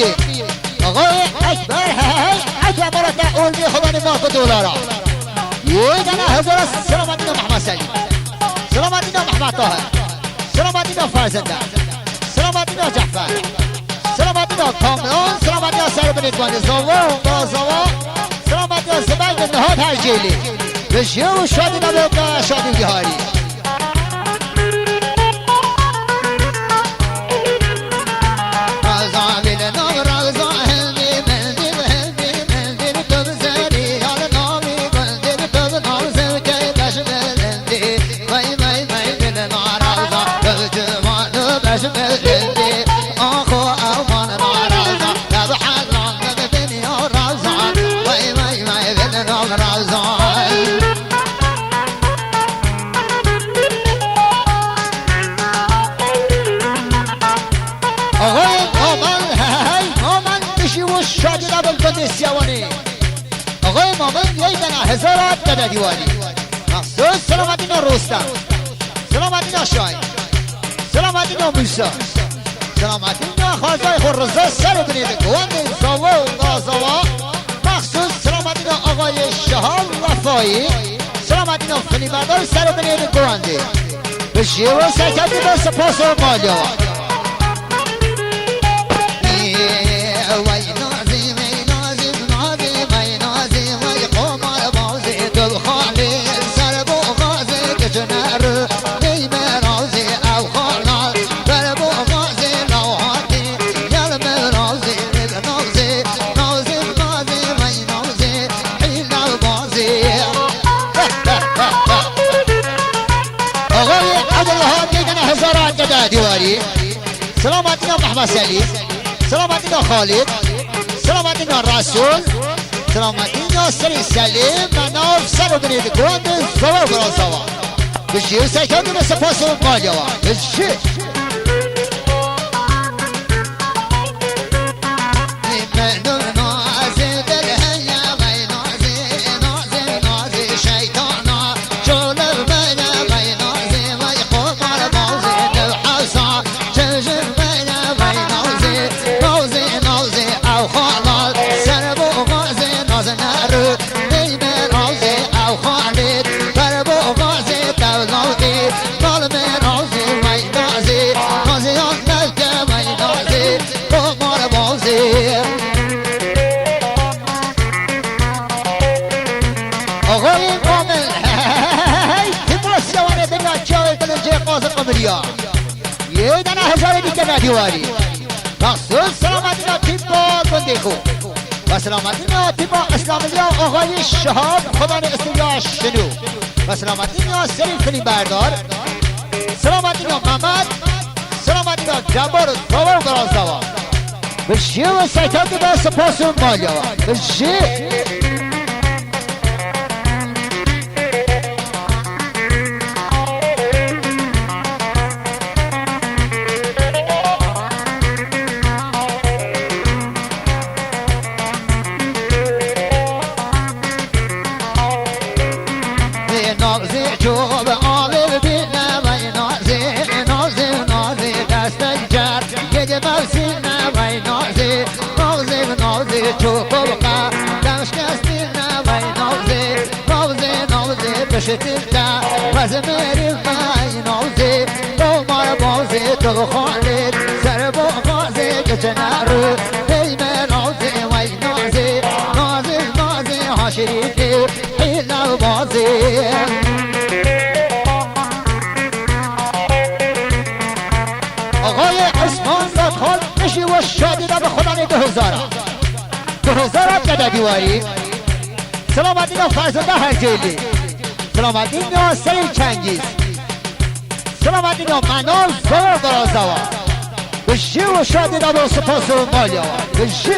میه آقای اکبر اکبر مرد اولوی خدا نماز دولارا یه دنه هزار سلامتی محمد سلیم سلامتی محمد طاهر سلامتی فرزنده سلامتی جعفر سلامتی کامران سلامتی سر بنیدوانی زوا سلامتی زبان نهاد هرجیلی بشیه و شادی نبود شادی بیهاری آقای مامن یه دنه هزارات داده دیوانی مخصوص سلامتی رستم سلامتی شاید سلامتی موسی سلامتی خازای خورزا سر بنید گوند زوا مخصوص سلامتی آقای شهاب وفایی سلامتی فنیبردار سر بنید گونده به شیوه سکتی به سپاس و مالیا دیواری سلامتی محمد سلیم سلامتی خالد سلامتی رسول سلامتی سری سلیم مناف سر بنید گوند زوا برازوا بشی و سکندی به سپاس و مالیا بشی یه دنه هزار دیگه ندیواری مخصوص سلامتی تیپا بندیخو و سلامتی تیپا اسلامی آقای شهاب خدا استویا شنو و سلامتی سری فنی بردار سلامتی محمد سلامتی جبار و زوار و برازوا بشی و سیتاتی با سپاس و مالیا بشی شتلتا وزمری خای نوزی دومار بازی تو خالد سر با غازی کچنارو هیمه نوزی وی نوزی هاشریفی حیلا بازی آقای عثمان دادخال نشی و شادی دا به خدا نی 2000 کده دیواری سلامتی دا فرزنده هر جیلی سلامتی نیا سری چنگیز سلامتی نیا منال زور برازوا بشی و شادی دا با سپاس و مالیا بشی